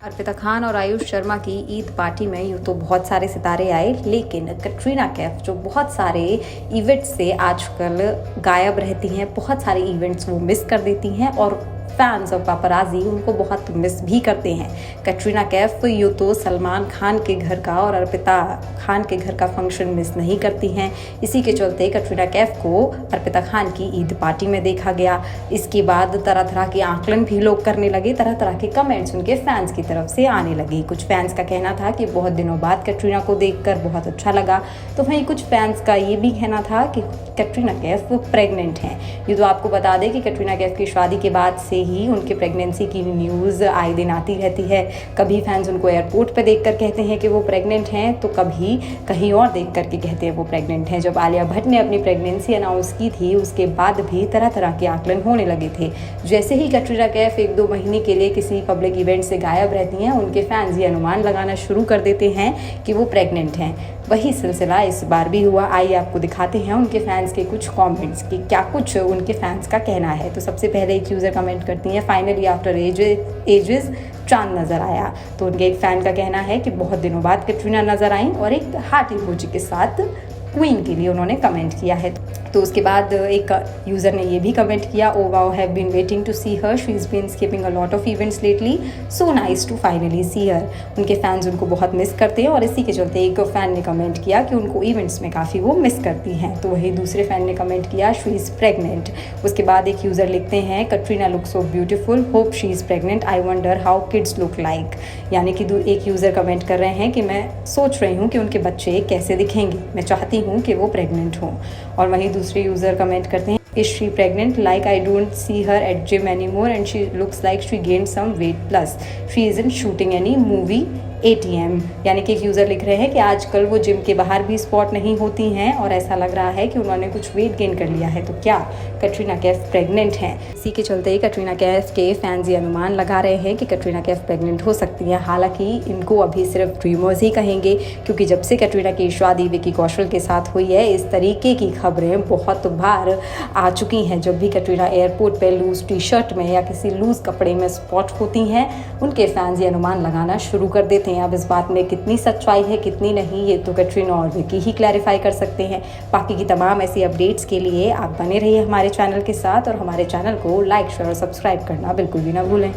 अर्पिता खान और आयुष शर्मा की ईद पार्टी में यूँ तो बहुत सारे सितारे आए, लेकिन कटरीना कैफ जो बहुत सारे इवेंट्स से आजकल गायब रहती हैं, बहुत सारे इवेंट्स वो मिस कर देती हैं और फैंस और पापराजी उनको बहुत मिस भी करते हैं। कटरीना कैफ यूँ तो सलमान खान के घर का और अर्पिता खान के घर का फंक्शन मिस नहीं करती हैं। इसी के चलते कटरीना कैफ को अर्पिता खान की ईद पार्टी में देखा गया। इसके बाद तरह तरह के आकलन भी लोग करने लगे, तरह तरह के कमेंट्स उनके फैंस की तरफ से आने लगे। कुछ फैंस का कहना था कि बहुत दिनों बाद कटरीना को देखकर बहुत अच्छा लगा, तो वहीं कुछ फैंस का ये भी कहना था कि कटरीना कैफ प्रेग्नेंट हैं। ये तो आपको बता दें कि कटरीना कैफ की शादी के बाद से ही उनके प्रेगनेंसी की न्यूज़ आए दिन आती रहती है। कभी फैंस उनको एयरपोर्ट पर देखकर कहते हैं कि वो प्रेग्नेंट हैं, तो कभी कहीं और देख करके कहते हैं वो प्रेग्नेंट हैं। जब आलिया भट्ट ने अपनी प्रेगनेंसी अनाउंस की थी, उसके बाद भी तरह तरह के आकलन होने लगे थे। जैसे ही कटरीना कैफ 1-2 महीने के लिए किसी पब्लिक इवेंट से गायब रहती हैं, उनके फैंस ये अनुमान लगाना शुरू कर देते हैं कि वो प्रेग्नेंट हैं। वही सिलसिला इस बार भी हुआ। आइए आपको दिखाते हैं उनके फैंस के कुछ कमेंट्स कि क्या कुछ उनके फैंस का कहना है। तो सबसे पहले एक यूज़र कमेंट करती हैं, फाइनली आफ्टर एजेस चांद नज़र आया। तो उनके एक फ़ैन का कहना है कि बहुत दिनों बाद कटरीना नज़र आई और एक हार्ट इमोजी के साथ क्वीन के लिए उन्होंने कमेंट किया है। तो उसके बाद एक यूज़र ने ये भी कमेंट किया, oh wow, have been waiting to see her, she is been skipping a lot of events lately, so nice to finally see her. उनके फैंस उनको बहुत मिस करते हैं और इसी के चलते एक फ़ैन ने कमेंट किया कि उनको इवेंट्स में काफ़ी वो मिस करती हैं। तो वही दूसरे फ़ैन ने कमेंट किया, शी इज़ प्रेगनेंट। उसके बाद एक यूज़र लिखते हैं, Katrina look so beautiful, hope she is pregnant, I wonder how kids look like. यानी कि एक यूज़र कमेंट कर रहे हैं कि मैं सोच रही हूँ कि उनके बच्चे कैसे दिखेंगे, मैं चाहती हूँ कि वो प्रेग्नेंट हों। और वहीं दूसरे यूज़र कमेंट करते हैं, is she pregnant, like I don't see her at gym any more and she looks like she gained some weight, plus she is in shooting any movie ATM। यानी कि एक user लिख रहे हैं कि आजकल वो जिम के बाहर भी स्पॉट नहीं होती हैं और ऐसा लग रहा है कि उन्होंने कुछ वेट गेन कर लिया है। तो क्या कटरीना कैफ प्रेग्नेंट हैं? इसी के चलते ही कटरीना कैफ के फैंस ये अनुमान लगा रहे हैं कि कटरीना कैफ प्रेग्नेंट हो सकती हैं। हालांकि इनको अभी सिर्फ ड्रीमर्स ही कहेंगे, क्योंकि जब से कटरीना की शादी विकी कौशल के साथ हुई है, इस तरीके की खबरें बहुत बार आ चुकी हैं। जब भी कटरीना एयरपोर्ट पर लूज़ टी-शर्ट में या किसी लूज़ कपड़े में स्पॉट होती हैं, उनके फैंस ये अनुमान लगाना शुरू कर देते हैं। अब इस बात में कितनी सच्चाई है कितनी नहीं, ये तो कटरीना और विकी ही क्लैरिफाई कर सकते हैं। बाकी की तमाम ऐसी अपडेट्स के लिए आप बने रहिए हमारे चैनल के साथ और हमारे चैनल को लाइक, शेयर और सब्सक्राइब करना बिल्कुल भी ना भूलें।